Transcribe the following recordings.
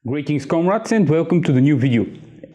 Greetings comrades and welcome to the new video.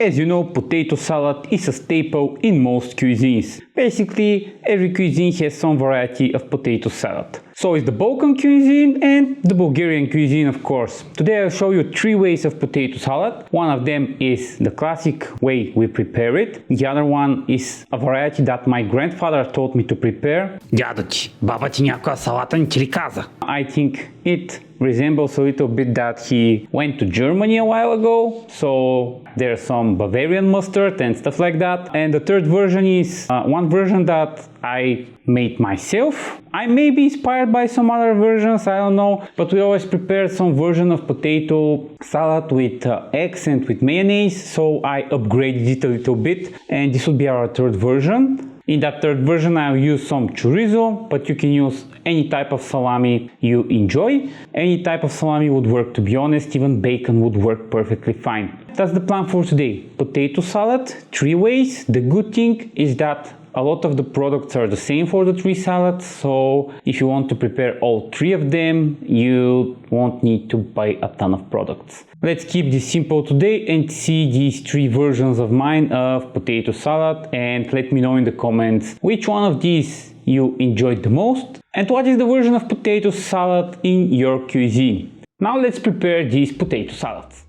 As you know, potato salad is a staple in most cuisines. Basically, every cuisine has some variety of potato salad. So is the Balkan cuisine and the Bulgarian cuisine, of course. Today I'll show you 3 ways of potato salad. One of them is the classic way we prepare it. The other one is a variety that my grandfather taught me to prepare. Дядо ти, баба ти някоя салата не ти ли каза? I think it resembles a little bit that he went to Germany a while ago, so there's some Bavarian mustard and stuff like that. And the third version is one version that I made myself. I may be inspired by some other versions, I don't know, but we always prepare some version of potato salad with eggs and with mayonnaise, so I upgraded it a little bit, and this will be our third version. In that third version I'll use some chorizo, but you can use any type of salami you enjoy. Any type of salami would work, to be honest, even bacon would work perfectly fine. That's the plan for today. Potato salad, 3 ways. The good thing is that a lot of the products are the same for the 3 salads, so if you want to prepare all 3 of them, you won't need to buy a ton of products. Let's keep this simple today and see these 3 versions of mine of potato salad, and let me know in the comments which one of these you enjoyed the most and what is the version of potato salad in your cuisine. Now let's prepare these potato salads.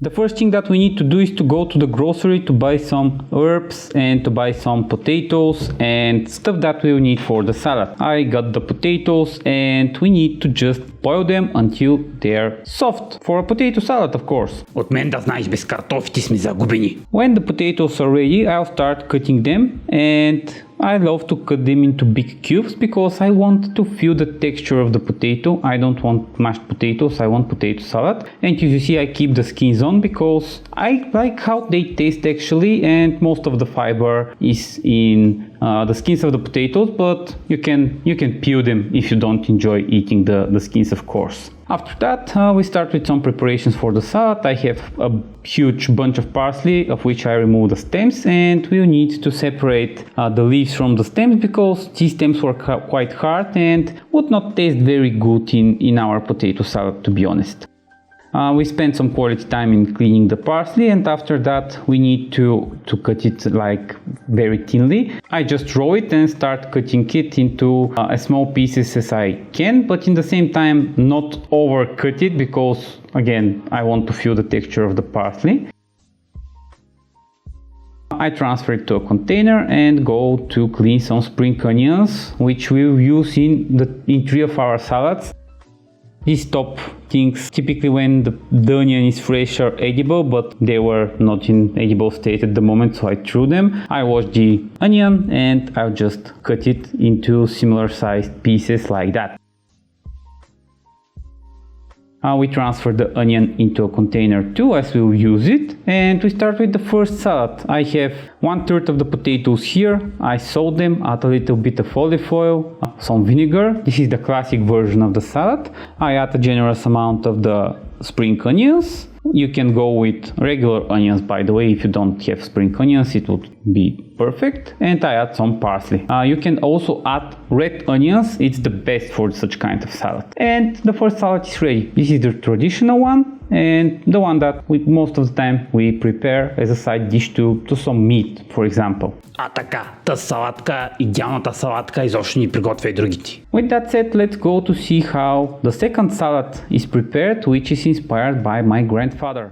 The first thing that we need to do is to go to the grocery to buy some herbs and to buy some potatoes and stuff that we'll need for the salad. I got the potatoes and we need to just boil them until they're soft. For a potato salad, of course. От мен да знаеш, без картофите сме загубени. When the potatoes are ready, I'll start cutting them, and I love to cut them into big cubes because I want to feel the texture of the potato. I don't want mashed potatoes, I want potato salad. And as you see, I keep the skins on because I like how they taste actually, and most of the fiber is in the skins of the potatoes, but you can peel them if you don't enjoy eating the skins, of course. After that, we start with some preparations for the salad. I have a huge bunch of parsley, of which I remove the stems, and we'll need to separate the leaves from the stems because these stems were quite hard and would not taste very good in our potato salad, to be honest. We spent some quality time in cleaning the parsley, and after that we need to cut it like very thinly. I just roll it and start cutting it into as small pieces as I can, but in the same time not overcut it because again I want to feel the texture of the parsley. I transfer it to a container and go to clean some spring onions, which we'll use in 3 of our salads. These top things, typically when the onion is fresh, are edible, but they were not in edible state at the moment, so I threw them. I wash the onion and I'll just cut it into similar sized pieces like that. We transfer the onion into a container too, as we'll use it, and we start with the first salad. I have 1/3 of the potatoes here. I salt them, add a little bit of olive oil, some vinegar. This is the classic version of the salad. I add a generous amount of the spring onions. You can go with regular onions, by the way. If you don't have spring onions, it would be perfect. And I add some parsley. You can also add red onions. It's the best for such kind of salad. And the first salad is ready. This is the traditional one, and the one that most of the time we prepare as a side dish to some meat, for example. А така, тази салатка, идеалната салатка, изобщо ни приготвя другите. With that said, let's go to see how the second salad is prepared, which is inspired by my grandfather.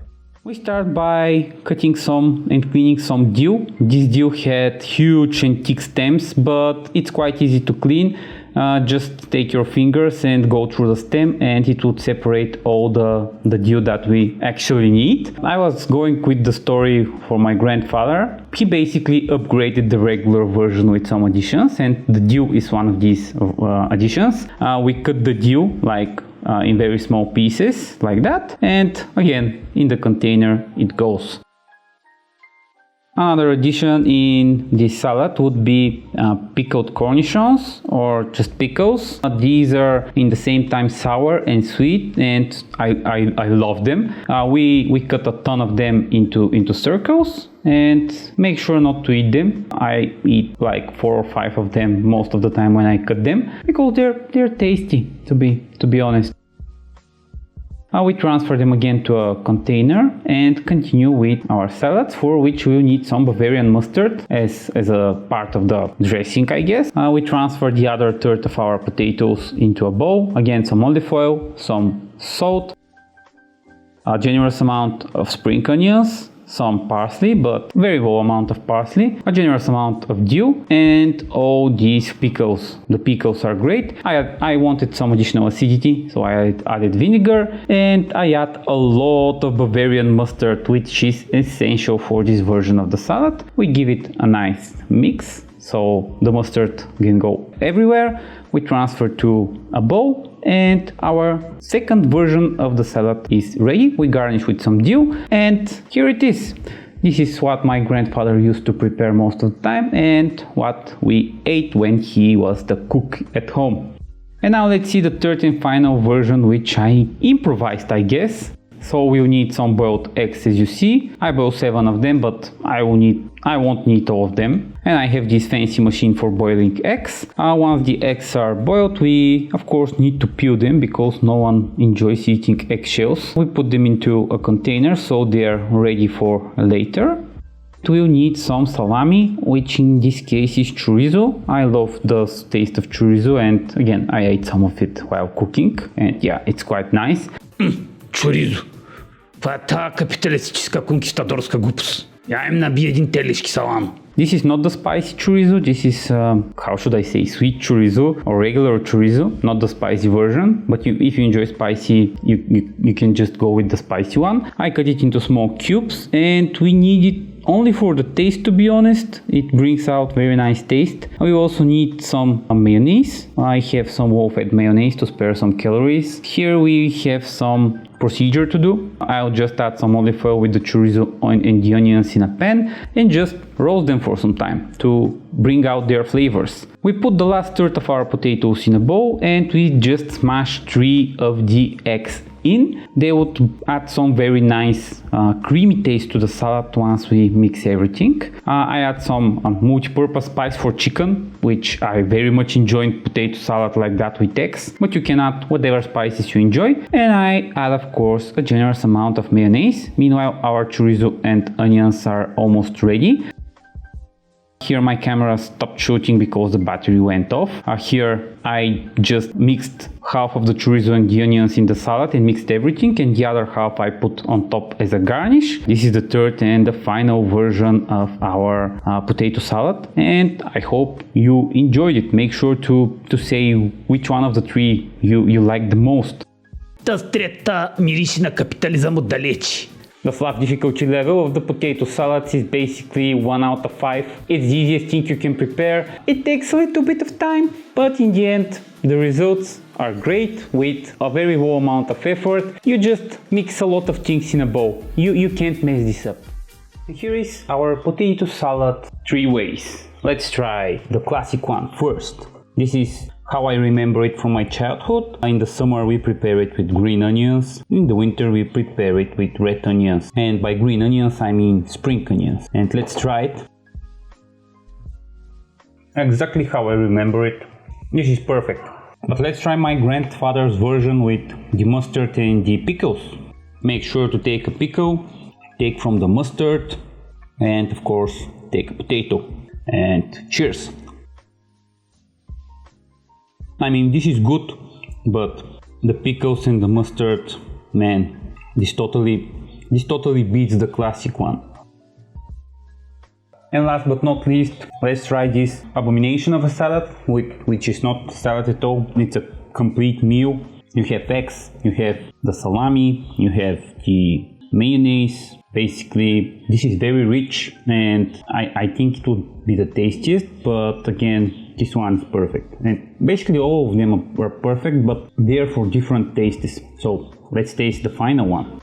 We start by cutting some and cleaning some dill. This dill had huge and thick stems, but it's quite easy to clean. Just take your fingers and go through the stem, and it would separate all the dill that we actually need. I was going with the story for my grandfather. He basically upgraded the regular version with some additions, and the dill is one of these additions. We cut the dill like in very small pieces like that, and again in the container it goes. Another addition in this salad would be pickled cornichons or just pickles. These are in the same time sour and sweet, and I love them. We cut a ton of them into circles and make sure not to eat them. I eat like 4 or 5 of them most of the time when I cut them because they're tasty, to be honest. We transfer them again to a container and continue with our salads, for which we will need some Bavarian mustard as a part of the dressing, I guess. We transfer the other third of our potatoes into a bowl. Again, some olive oil, some salt, a generous amount of spring onions, some parsley, but very low amount of parsley, a generous amount of dill, and all these pickles. The pickles are great. I wanted some additional acidity, so I added vinegar, and I add a lot of Bavarian mustard, which is essential for this version of the salad. We give it a nice mix, so the mustard can go everywhere. We transfer to a bowl, and our second version of the salad is ready. We garnish with some dill, and here it is. This is what my grandfather used to prepare most of the time and what we ate when he was the cook at home. And now let's see the third and final version, which I improvised, I guess. So we'll need some boiled eggs, as you see. I boiled 7 of them, but I won't need all of them. And I have this fancy machine for boiling eggs. Once the eggs are boiled, we of course need to peel them because no one enjoys eating eggshells. We put them into a container so they're ready for later. We'll need some salami, which in this case is chorizo. I love the taste of chorizo, and again, I ate some of it while cooking, and yeah, it's quite nice. Chorizo. Това е тая капиталистическа конкистадорска глупост. Я им наби един телешки салам. This is not the spicy chorizo, this is, how should I say, sweet chorizo or regular chorizo, not the spicy version. But if you enjoy spicy, you can just go with the spicy one. I cut it into small cubes, and we need it only for the taste, to be honest. It brings out very nice taste. We also need some mayonnaise. I have some low-fat mayonnaise to spare some calories. Here we have some procedure to do. I'll just add some olive oil with the chorizo and the onions in a pan and just roast them for some time to bring out their flavors. We put the last third of our potatoes in a bowl and we just smash 3 of the eggs in. They would add some very nice creamy taste to the salad once we mix everything. I add some multi-purpose spice for chicken, which I very much enjoy in potato salad like that with eggs, but you can add whatever spices you enjoy. And I add, of course, a generous amount of mayonnaise. Meanwhile, our chorizo and onions are almost ready. Here my camera stopped shooting because the battery went off. Here I just mixed half of the chorizo and the onions in the salad and mixed everything, and the other half I put on top as a garnish. This is the third and the final version of our potato salad, and I hope you enjoyed it. Make sure to say which one of the 3 you like the most. Тази трета мирише на капитализъм отдалече. The Slav difficulty level of the potato salads is basically 1 out of 5. It's the easiest thing you can prepare. It takes a little bit of time, but in the end, the results are great with a very low amount of effort. You just mix a lot of things in a bowl. You can't mess this up. Here is our potato salad 3 ways. Let's try the classic one first. This is how I remember it from my childhood. In the summer we prepare it with green onions. In the winter we prepare it with red onions. And by green onions I mean spring onions. And let's try it. Exactly how I remember it. This is perfect. But let's try my grandfather's version with the mustard and the pickles. Make sure to take a pickle, take from the mustard, and of course take a potato. And cheers! I mean, this is good, but the pickles and the mustard, man, this totally beats the classic one. And last but not least, let's try this abomination of a salad, which is not salad at all. It's a complete meal. You have eggs, you have the salami, you have the mayonnaise. Basically, this is very rich, and I think it would be the tastiest, but again, this one is perfect. And basically all of them are perfect, but they're for different tastes. So let's taste the final one.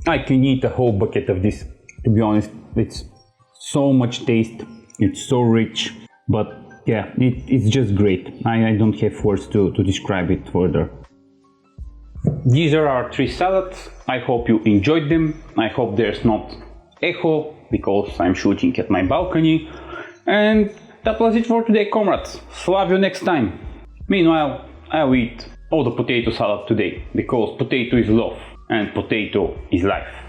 I can eat a whole bucket of this, to be honest. It's so much taste, it's so rich, but yeah, it's just great. I don't have words to describe it further. These are our 3 salads. I hope you enjoyed them. I hope there's not echo because I'm shooting at my balcony. And That was it for today, comrades. Slav you next time. Meanwhile, I'll eat all the potato salad today, because potato is love and potato is life.